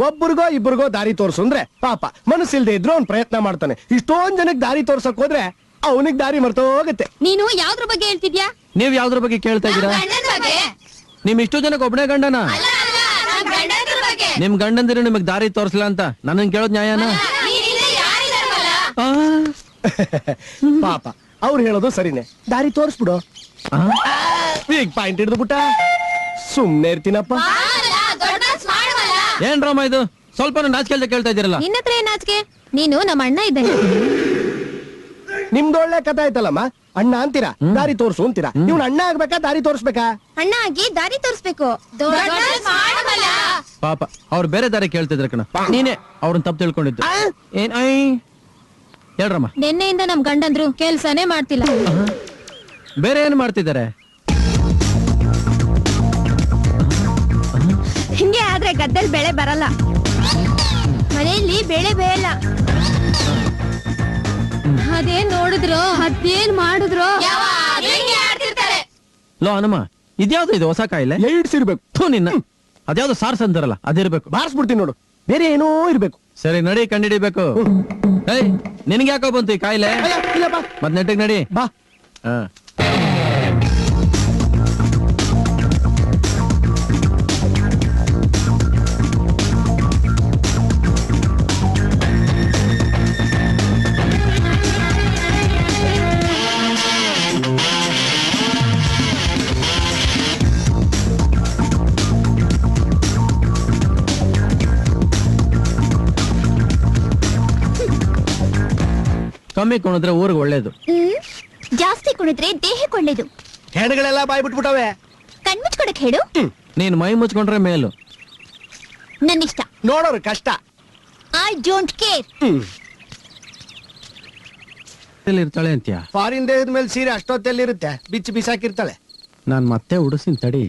ಒಬ್ಬರಿಗೋ ಇಬ್ಬರಿಗೋ ದಾರಿ ತೋರ್ಸು ಅಂದ್ರೆ ಪಾಪ ಮನಸ್ಸಿಲ್ದೆ ಇದ್ರು ಅವ್ನ್ ಪ್ರಯತ್ನ ಮಾಡ್ತಾನೆ. ಇಷ್ಟೊಂದ್ ಜನಕ್ ದಾರಿ ತೋರ್ಸಕ್ ಹೋದ್ರೆ ಅವನಿಗೆ ದಾರಿ ಮರ್ತೋಗತ್ತೆ. ನೀನು ಯಾವ್ದ್ರ ಬಗ್ಗೆ ಹೇಳ್ತಿದ್ಯಾ? ನೀವ್ ಯಾವ್ದ್ರ ಬಗ್ಗೆ ಕೇಳ್ತಾ ಇದ್ದೀರಾ? ನಿಮ್ ಇಷ್ಟು ಜನಕ್ಕೆ ಒಬ್ಬನೇ ಗಂಡನ? ನಿಮ್ ಗಂಡಂದಿರು ನಿಮಗ್ ದಾರಿ ತೋರ್ಸಲ್ಲ ಅಂತ ನನ್ನನ್ ಕೇಳೋದ್ ನ್ಯಾಯನ? ಪಾಪ ಅವ್ರು ಹೇಳೋದು ಸರಿನೇ, ದಾರಿ ತೋರಿಸ್ಬಿಡು. ಈಗ ಪಾಯಿಂಟ್ ಹಿಡಿದು ಬಿಟ್ಟ, ಸುಮ್ನೆ ಇರ್ತೀನಪ್ಪ. ಏನ್ ರಾಮ ಇದು? ಸ್ವಲ್ಪ ನಾಚಿಕೆ ಕೇಳ್ತಾ ಇದ್ದೀರಲ್ಲ. ನಿನ್ನ ಹತ್ರ ಏನ್ ನಾಚಿಕೆ? ನೀನು ನಮ್ಮ ಅಣ್ಣ ಇದ್ದಂಗೆ. ನಿಮ್ದೊಳ್ಳೆ ಕಥೆ ಆಯ್ತಲ್ಲಮ್ಮ. ಅಣ್ಣ ಅಂತೀರಾ, ದಾರಿ ತೋರ್ಸು ಅಂತೀರಾ. ಇವ್ನ ಅಣ್ಣ ಆಗ್ಬೇಕಾ ದಾರಿ ತೋರ್ಸ್ಬೇಕಾ? ಅಣ್ಣ ಆಗಿ ದಾರಿ ತೋರಿಸ್ಬೇಕು. ಪಾಪ ಅವ್ರು ಬೇರೆ ದಾರಿ ಕೇಳ್ತಿದ್ರ ಕಣ, ನೀನೇ ಅವ್ರನ್ನ ತಪ್ಪು ತಿಳ್ಕೊಂಡಿದ್ದು. ಏನ್ ಹೇಳ್ರಮ್ಮ. ನಿನ್ನೆಯಿಂದ ನಮ್ ಗಂಡಂದ್ರು ಕೆಲ್ಸನೇ ಮಾಡ್ತಿಲ್ಲ. ಬೇರೆ ಏನ್ ಮಾಡ್ತಿದ್ದಾರೆ? ಹಿಂಗೆ ಆದ್ರೆ ಗದ್ದೆಲ್ ಬೆಳೆ ಬರಲ್ಲ, ಮನೆಯಲ್ಲಿ ಬೆಳೆ ಬೇಯಲ್ಲ. ಅದೇನ್ ನೋಡಿದ್ರು ಅದೇನ್ ಮಾಡಿದ್ರು ಲೋ ಹನುಮ, ಇದ್ಯಾವ್ದು ಇದು ಹೊಸ ಕಾಯಿಲೆ? ಏಡ್ಸ್ ಇರ್ಬೇಕು. ನಿನ್ನ ಅದ್ಯಾವ್ದು ಸಾರ್ಸ್ ಅಂತಾರಲ್ಲ ಅದಿರ್ಬೇಕು. ಬಾರಿಸ್ಬಿಡ್ತೀನಿ ನೋಡು, ಬೇರೆ ಏನೋ ಇರ್ಬೇಕು. ಸರಿ ನಡಿ, ಕಂಡಿಡಿಬೇಕು. ಏಯ್ ನಿನ್ಗೆ ಯಾಕೋ ಬಂತು ಈ ಕಾಯಿಲೆ? ಇಲ್ಲಪ್ಪ, ಮತ್ ನೆಟ್ಟಿಗೆ ನಡಿ ಬಾ. ಕಮ್ಮಿ ಕುಣಿದ್ರೆ ಊರಿಗೆ ಒಳ್ಳೇದು. ಜಾಸ್ತಿ ಕುಣಿದ್ರೆ ದೇಹಕ್ಕೆ ಒಳ್ಳೇದು. ಹೆಣಗಳೆಲ್ಲ ಬಾಯ್ ಬಿಟ್ಬಿಟ್ಟವೆ. ಕಣ್ಮುಚ್ಕೊಡಕ್ ಹೇಳು. ನೀನ್ ಮೈ ಮುಚ್ಕೊಂಡ್ರೆ ಮೇಲು. ನನ್ನಿಷ್ಟ. ನೋಡೋರು ಕಷ್ಟ. I don't care. ಇರ್ತಾಳೆ ಅಂತ್ಯ? ಫಾರಿನ್ ದೇಹದ ಮೇಲೆ ಸೀರೆ ಅಷ್ಟೊತ್ತೆಲ್ಲಿರುತ್ತೆ, ಬಿಚ್ಚಿ ಬಿಸಾಕಿರ್ತಾಳೆ. ನಾನ್ ಮತ್ತೆ ಉಡಿಸಿನ ತಡಿ.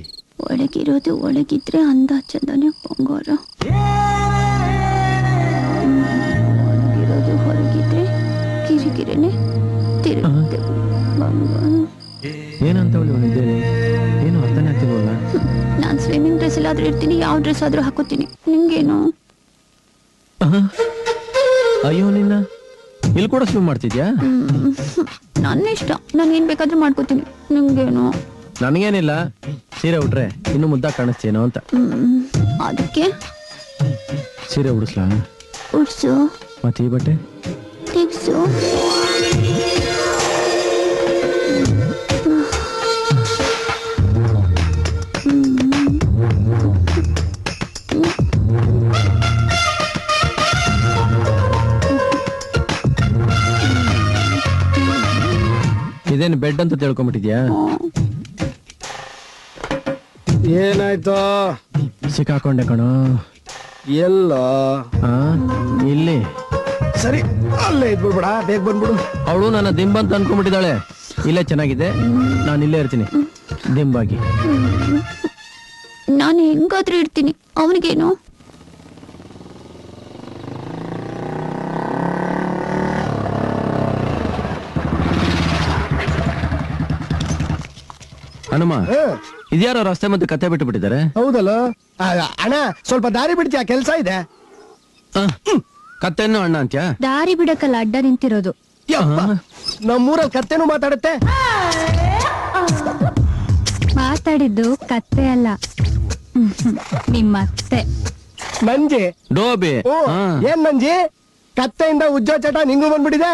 ಒಳಗಿರೋದು ಒಳಗಿದ್ರೆ ಅಂದ ಚಂದನೆ ಬಂಗಾರ, ಒಳಗಿರೋದು ಹೊರಗಿದ್ರೆ ಕಿರಿಕಿರಿನೆ ತಿರುಗುತ್ತೆ ಬಂಗಾರ. ಏನಂತ ನಿದ್ದೇನೆ ಏನು ಅರ್ಥನೇ ಆಗ್ತಿಲ್ವಲ್ಲ. ನಾನ್ ಸ್ವಿಮ್ಮಿಂಗ್ ಡ್ರೆಸ್ ಎಲ್ಲಾದ್ರೂ ಇರ್ತೀನಿ, ಯಾವ ಡ್ರೆಸ್ ಆದ್ರೂ ಹಾಕೋತೀನಿ. ನಿಂಗೇನು? ಅಯ್ಯೋ ನಿನ್ನ ಇಲ್ಲಿ ಕೂಡ ಸ್ವಿಮ್ ಮಾಡ್ತಿದ್ಯಾ? ನನ್ನ ಇಷ್ಟ, ನಾನು ಏನ್ ಬೇಕಾದ್ರೂ ಮಾಡ್ಕೋತೀನಿ. ನಿಂಗೇನು? ನನಗೇನಿಲ್ಲ, ಸೀರೆ ಉಟ್ರೆ ಇನ್ನು ಮುದ್ದ ಕಾಣಿಸ್ತೇನೋ ಅಂತ. ಅದಕ್ಕೆ ಸೀರೆ ಉಡಿಸ್ಲಾ? ಉಡ್ಸು. ಮತ್ತೆ ಈ ಬಟ್ಟೆ ತೆಗ್ಸು. ಇದೇನು ಬೆಡ್ ಅಂತ ತಿಳ್ಕೊಂಬಿಟ್ಟಿದ್ಯಾ? ಏನಾಯ್ತು? ಸಿಕ್ಕಾಕೊಂಡೆ ಕಣೋ. ಎಲ್ಲ ಇಲ್ಲಿ ಸರಿ, ಅಲ್ಲೇ ಇದ್ಬಿಡ್ಬೇಡ, ಬೇಗ ಬಂದ್ಬಿಡು. ಅವಳು ನನ್ನ ದಿಂಬಂತ ಅನ್ಕೊಂಡ್ಬಿಟ್ಟಿದ್ದಾಳೆ. ಇಲ್ಲೇ ಚೆನ್ನಾಗಿದೆ, ನಾನು ಇಲ್ಲೇ ಇರ್ತೀನಿ ದಿಂಬಾಗಿ. ನಾನು ಹೆಂಗಾದ್ರೂ ಇರ್ತೀನಿ, ಅವನಿಗೇನು? ಹನುಮ, ಇದ್ಯಾರೋ ರಸ್ತೆ ಮತ್ತೆ ಕತೆ ಬಿಟ್ಟು ಬಿಟ್ಟಿದ್ದಾರೆ. ಹೌದಲ್ಲ ಅಣ್ಣ, ಸ್ವಲ್ಪ ದಾರಿ ಬಿಡ್ತೀಯ, ಕೆಲ್ಸ ಇದೆ. ಕತ್ತೆನ್ನು ಅಣ್ಣ ಅಂತ್ಯಾ? ದಾರಿ ಬಿಡಕ್ಕಲ್ಲ ಅಡ್ಡ ನಿಂತಿರೋದು. ನಮ್ಮೂರಲ್ಲಿ ಕತ್ತೆನೂ ಮಾತಾಡುತ್ತೆ. ಮಾತಾಡಿದ್ದು ಕತ್ತೆ ಅಲ್ಲ, ನಿಮ್ಮತ್ತೆ. ನಂಜಿ ಡೋಬಿ. ಏನ್ ನಂಜಿ, ಕತ್ತೆಯಿಂದ ಉಜ್ಜೋ ಚಟ ನಿಂಗೂ ಬಂದ್ಬಿಟ್ಟಿದೆ.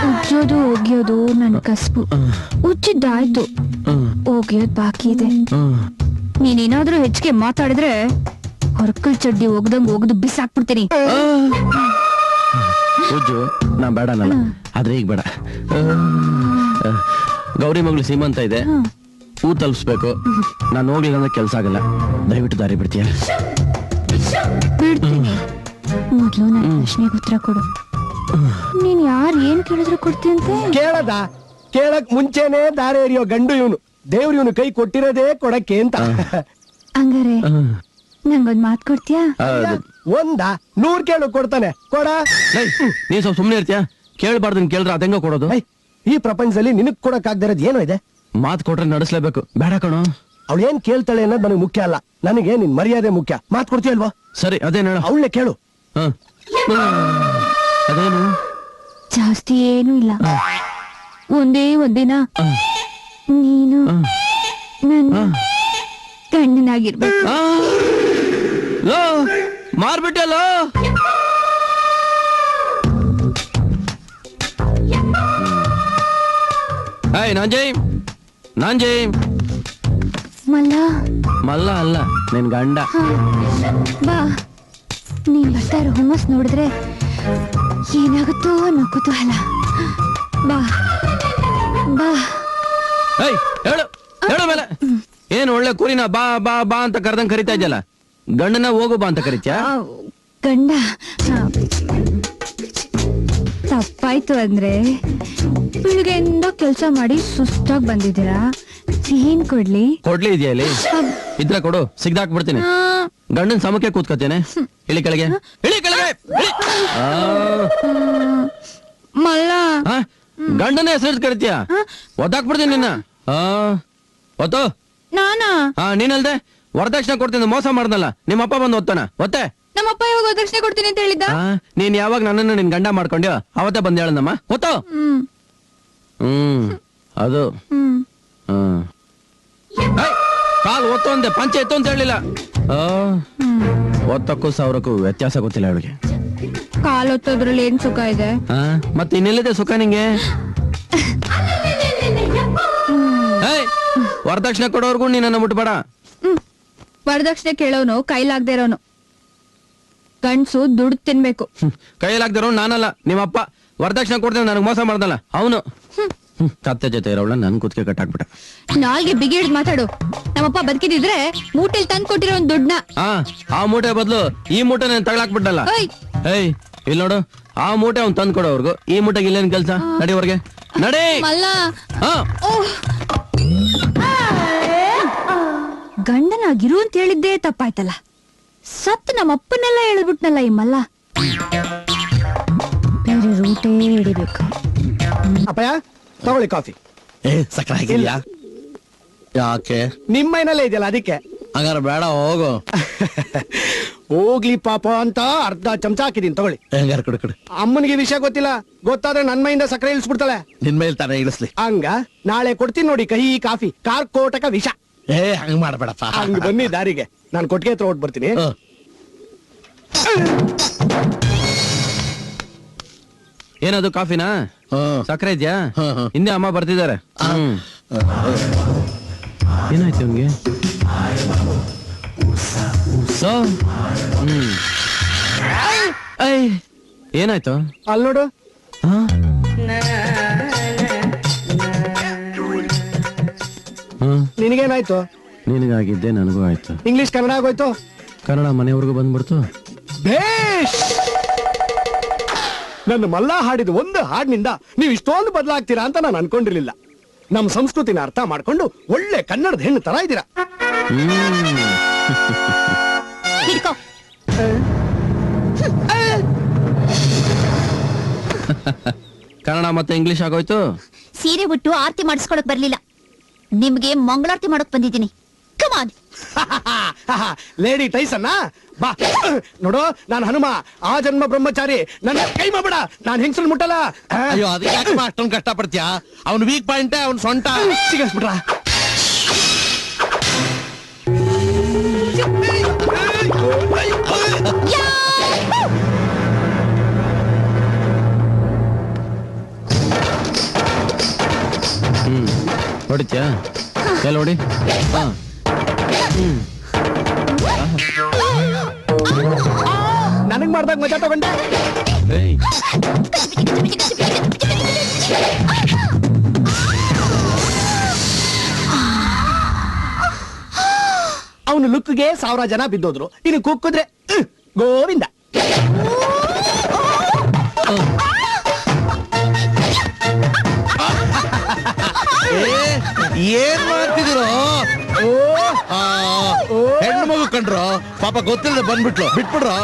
ಉಜ್ಜೋದು ಒಗ್ಯೋದು ನನ್ ಕಸ್ಬು. ಉಜ್ಜಿದ್ದಾಯ್ತು, ಹೋಗಿಯೋದ್ ಬಾಕಿ ಇದೆ. ನೀನೇನಾದ್ರೂ ಹೆಚ್ಚಿಗೆ ಮಾತಾಡಿದ್ರೆ ಹೊರಕಲ್ ಚಡ್ಡಿ ಒಗ್ದು ಬಿಸಾಕ್ಬಿಡ್ತೀನಿ. ಪೂಜು ನಾ ಬೇಡ ಅನ್ನಲ್ಲ, ಆದ್ರೆ ಈಗ ಬೇಡ. ಗೌರಿ ಮಗಳು ಸೀಮಂತ ಇದೆ, ಹೂ ತಲುಪಿಸ್ಬೇಕು. ನಾನು ಹೋಗ್ಲಿಲ್ಲ ಅಂದ್ರೆ ಕೆಲ್ಸ ಆಗಲ್ಲ. ದಯವಿಟ್ಟು ದಾರಿ ಬಿಡ್ತೀಯ? ಬಿಡ್ತೀನಿ. ಮೊದ್ಲು ನನ್ನ ಪ್ರಶ್ನೆಗೆ ಉತ್ತರ ಕೊಡು. ನೀನ್ ಯಾರು ಏನ್ ಕೇಳಿದ್ರು ಕೊಡ್ತೀಯಂತೆ? ಕೇಳಕ್ ಮುಂಚೆನೆ ದಾರಿ ಎರಿಯೋ ಗಂಡು ಇವನು. ದೇವ್ರು ಇವನು ಕೈ ಕೊಟ್ಟಿರೋದೇ ಕೊಡಕ್ಕೆ ಅಂತ. ಹಂಗಾರೆ ನಂಗೊಂದ್ ಮಾತ್ ಕೊಡ್ತೀಯಾ? 100 ಕೇಳು ಕೊಡ್ತಾನೆ. ಕೊಡ. ನೀನ್ ಸ್ವಲ್ಪ ಸುಮ್ನೆ ಇರ್ತೀಯ? ಕೇಳ್ಬಾರ್ದು ಕೇಳಿದ್ರೆ ಅದೆಂಗ ಕೊಡೋದು? ಈ ಪ್ರಪಂಚದಲ್ಲಿ ನಿನಗ್ ಕೊಡಕ್ ಆಗದಿರೋದು ಏನೋ ಇದೆ. ಮಾತು ಕೊಟ್ರೆ ನಡೆಸ್ಲೇಬೇಕು. ಬೇಡ ಕಣೋ. ಅವಳು ಏನ್ ಕೇಳ್ತಾಳೆ ಅನ್ನೋದು ನನಗೆ ಮುಖ್ಯ ಅಲ್ಲ, ನನಗೆ ನಿನ್ ಮರ್ಯಾದೆ ಮುಖ್ಯ. ಮಾತ್ ಕೊಡ್ತೀಯಲ್ವಾ? ಸರಿ, ಅದೇನು ಹೇಳು. ಅವಳನ್ನೇ ಕೇಳು. ಅದೇನು? ಜಾಸ್ತಿ ಏನು ಇಲ್ಲ. ಒಂದೇ ಒಂದಿನ ನೀನು ನನ್ನ ಗಂಡನಾಗಿರ್ಬೇಕು. ಮಾರ್ಬಿಟ್ಟಲ್ಲ. ನಾಂಜಿ ಮಲ್ಲ ಮಲ್ಲ ಅಲ್ಲ, ನಿನ್ ಗಂಡ. ಬಾ. ನೀನ್ ಬರ್ತಾ ಇರೋ ಹುಮ್ಮಸ್ ನೋಡಿದ್ರೆ ಏನಾಗುತ್ತೋ ಅನ್ನೋ ಕುತೂಹಲ. ಬಾ ಬಾ. ಹೇಳು ಹೇಳು ಮೇಲೆ. ಏನ್ ಒಳ್ಳೆ ಕುರಿನ ಬಾ ಬಾ ಬಾ ಅಂತ ಕರ್ದಂಗ್ ಕರಿತಾ ಇದ್ಯಲ್ಲ, ಗಂಡನ ಹೋಗು ಬಾ ಅಂತ ಕರಿತ್ಯಾ? ಗಂಡ ತಪ್ಪಾಯ್ತು ಅಂದ್ರೆ, ಬೆಳಿಗ್ಗೆಯಿಂದ ಕೆಲ್ಸ ಮಾಡಿ ಸುಸ್ತಾಗಿ ಬಂದಿದ್ದೀರಾ. ಏನ್ ಕೊಡ್ಲಿ? ಕೊಡ್ಲಿ ಇದೆಯಾ ಇಲ್ಲಿ? ಇದ್ರ ಕೊಡು, ಸಿಗ್ದಾಕ್ಬಿಡ್ತೀನಿ. ಗಂಡನ್ ಸಮಕ್ಕೆ ಕೂತ್ಕೋತೇನೆ. ಇಳಿ ಕೆಳಗೆ, ಇಳಿ ಕೆಳಗೆ. ಮಲ್ಲ. ಗಂಡನೇ ಹೆಸರು ಕರಿತೀಯ? ಒದ್ದಾಕ್ಬಿಡ್ತೀನಿ ನಿನ್ನ. ಒತ್ತು. ನಾನಾ? ನೀನಲ್ದೆ ವರದಕ್ಷಿಣೆ ಕೊಡ್ತೀನಿ ಮೋಸ ಮಾಡ್ದಲ್ಲ. ನಿಮ್ಮಪ್ಪ ಬಂದು ಒತ್ತಾನ ಒತ್ತೆ. ನಮ್ಮಪ್ಪ ಯಾವಾಗ ವರದಕ್ಷಿಣೆ ಕೊಡ್ತೀನಿ ಅಂತ ಹೇಳಿದ್ದ? ನೀನ್ ಯಾವಾಗ ನನ್ನನ್ನು ನಿನ್ ಗಂಡ ಮಾಡ್ಕೊಂಡ್ಯೋ ಅವತ್ತೇ ಬಂದ್ ಹೇಳನಮ್ಮ. ಒತ್ತು. ಅದು ಕಾಲ್ ಒತ್ತು ಅಂದೆ, ಪಂಚೆ ಎತ್ತು ಅಂತ ಹೇಳಿಲ್ಲ. ಒತ್ತಕ್ಕೂ 1000ಕ್ಕೂ ವ್ಯತ್ಯಾಸ ಗೊತ್ತಿಲ್ಲ ಅವಳಿಗೆ. ಕಾಲ್ ಒತ್ತೋದ್ರಲ್ಲಿ ಏನ್ ಸುಖ ಇದೆ? ಮತ್ತೆ ಇನ್ನೆಲ್ಲಿದೆ ಸುಖ ನಿಂಗೆ? ವರದಕ್ಷಿಣೆ ಕೊಡೋರ್ಗು ನೀನನ್ನ ಮುಟ್ಬೇಡ. ವರದಕ್ಷಿಣೆ ಕೇಳೋನು ಕೈಲಾಗ್ದೇ ಇರೋನು. ಗಂಡ್ಸು ದುಡ್ಡು ತಿನ್ಬೇಕು. ಕೈಲಾಗ್ದಿರೋ ನಾನಲ್ಲ, ನಿಮ್ಮಪ್ಪ. ವರದಕ್ಷಿಣೆ ಕೊಡ್ತೇನೆ ನನಗೆ ಮೋಸ ಮಾಡ್ದಲ್ಲ ಅವನು. ಕತ್ತೆ ಜೊತೆ ಇರೋಳ ನನ್ ಕುತ್ತಿಗೆ ಕಟ್ಟಾಕ್ಬಿಟ್ಟ. ನಾಲ್ಗೆ ಬಿಗಿಡ್ ಮಾತಾಡು. ನಮ್ಮಪ್ಪ ಬದುಕಿದಿದ್ರೆ ಮೂಟೆಲ್ ತಂದ್ ಕೊಟ್ಟಿರೋ ಒಂದ್ ದುಡ್ಡನ್ನ ಆ ಮೂಟೆ ಬದಲು ಈ ಮೂಟೆ ನಾನು ತಗೊಳಾಕ್ಬಿಟ್ಟಲ್ಲ. ಇಲ್ಲಿ ನೋಡು, ಆ ಮೂಟೆ ಅವ್ನು ತಂದ್ ಕೊಡೋವರ್ಗು ಈ ಮೂಟೆಗೆ ಇಲ್ಲೇನ್ ಕೆಲ್ಸ? ನಡಿವರ್ಗೆ ನಡಿ. ಗಂಡನಾಗಿರು ಅಂತ ಹೇಳಿದ್ದೇ ತಪ್ಪಾಯ್ತಲ್ಲ. ಸತ್ತು ನಮ್ಮಪ್ಪನೆಲ್ಲ ಹೇಳ್ಬಿಟ್ನಲ್ಲ ಈ ಮಲ್ಲ. ಬೇರೆ ರೂಟೇ ಹಿಡಿಬೇಕು. ಅಪ್ಪಯ್ಯ ತಗೊಳ್ಳಿ ಕಾಫಿ. ಸಕ್ಕರೆ ಆಗಿಲ್ಲ? ಯಾಕೆ? ನಿಮ್ಮ ಮೈನಲ್ಲೇ ಇದೆಯಲ್ಲ ಅದಕ್ಕೆ. ಹಂಗಾರ ಬೇಡ, ಹೋಗು. ಹೋಗ್ಲಿ ಪಾಪ ಅಂತ ಅರ್ಧ ಚಮಚ ಹಾಕಿದೀನಿ, ತಗೊಳ್ಳಿ. ಹೆಂಗಾರ ಕೊಡು ಕೊಡು. ಅಮ್ಮನಿಗೆ ವಿಷಯ ಗೊತ್ತಿಲ್ಲ, ಗೊತ್ತಾದ್ರೆ ನನ್ ಮೈಯಿಂದ ಸಕ್ಕರೆ ಇಳಿಸ್ಬಿಡ್ತಾಳೆ. ನಿನ್ ಮೇಲೆ ತಾನೇ ಇಳಿಸ್ಲಿ. ಹಂಗ ನಾಳೆ ಕೊಡ್ತೀನಿ ನೋಡಿ ಕಹಿ ಕಾಫಿ, ಕಾರ್ಕೋಟಕ ವಿಷ. ಹಂಗ್ ಮಾಡ್ಬೇಡಪ್ಪ. ಹಂಗ ಬನ್ನಿ ದಾರಿಗೆ, ನಾನು ಕೊಟ್ಟಿಗೆ ಹತ್ರ ಹೊಟ್ಟು ಬರ್ತೀನಿ. ಏನದು ಕಾಫಿನಾ? ಸಕ್ಕರೆ ಇದ್ಯಾ? ಹಿಂದೆ ಅಮ್ಮ ಬರ್ತಿದ್ದಾರೆ. ಏನಾಯ್ತು ನಿಮ್ಗೆ? ಏನಾಯ್ತು? ಅಲ್ಲಿ ನೋಡು. ನಿನಗೇನಾಯ್ತು? ನಿನಗಾಗಿದ್ದೆ ನನಗೂ ಆಯ್ತು. ಇಂಗ್ಲಿಷ್ ಕನ್ನಡ ಆಗೋಯ್ತು. ಕನ್ನಡ ಮನೆಯವ್ರಿಗೂ ಬಂದ್ಬಿಡ್ತು. ಬೇಷ್. ನನ್ನ ಮಲ್ಲ ಹಾಡಿದ ಒಂದು ಹಾಡಿನಿಂದ ನೀವು ಇಷ್ಟೊಂದು ಬದಲಾಗ್ತೀರಾ ಅಂತ ನಾನು ಅನ್ಕೊಂಡಿರ್ಲಿಲ್ಲ. ನಮ್ಮ ಸಂಸ್ಕೃತಿನ ಅರ್ಥ ಮಾಡ್ಕೊಂಡು ಒಳ್ಳೆ ಕನ್ನಡದ ಹೆಣ್ಣು ತರ ಇದ್ದೀರಾ. ಕನ್ನಡ ಮತ್ತೆ ಇಂಗ್ಲಿಷ್ ಆಗೋಯ್ತು. ಸೀರೆ ಬಿಟ್ಟು ಆರತಿ ಮಾಡಿಸ್ಕೊಳಕ್ ಬರ್ಲಿಲ್ಲ, ನಿಮ್ಗೆ ಮಂಗಳಾರತಿ ಮಾಡೋಕ್ ಬಂದಿದ್ದೀನಿ. ಕಮಾನ್. ಲೇಡಿ ಟೈಸನ್ನ ಬಾ. ನೋಡು, ನಾನು ಹನುಮ, ಆ ಜನ್ಮ ಬ್ರಹ್ಮಚಾರಿ. ನನ್ನ ಕೈ ಮಾಡಬೇಡ, ನಾನು ಹೆಂಗಸಲ್ ಮುಟ್ಟಲ್ಲ. ಅಯ್ಯೋ, ಅದಕ್ಕೆ ಅಷ್ಟೊಂದು ಕಷ್ಟ ಪಡ್ತೀಯ? ಅವ್ನು ವೀಕ್ ಪಾಯಿಂಟ್, ಅವ್ನು ಸೊಂಟ ಸಿಗಿಸ್ಬಿಟ್ರ. ಹೊಡಿತ್ಯಾ? ಎಲ್ಲಿ ನೋಡಿ ನನಗ್ ಮಾಡ್ದಾಗ ಮಜಾ ತಗೊಂಡೆ. ಅವನು ಲುಕ್ಗೆ 1000 ಜನ ಬಿದ್ದೋದ್ರು. ಇನ್ನು ಕುಕ್ಕಿದ್ರೆ ಗೋವಿಂದ. ಏನ್ ಮಾಡ್ತಿದ್ರು? ಹೆಣ್ಣು ಮಗು ಕಂಡ್ರು ಪಾಪ ಗೊತ್ತಿಲ್ಲದೆ ಬಂದ್ಬಿಟ್ಲು, ಬಿಟ್ಬಿಡ್ರು.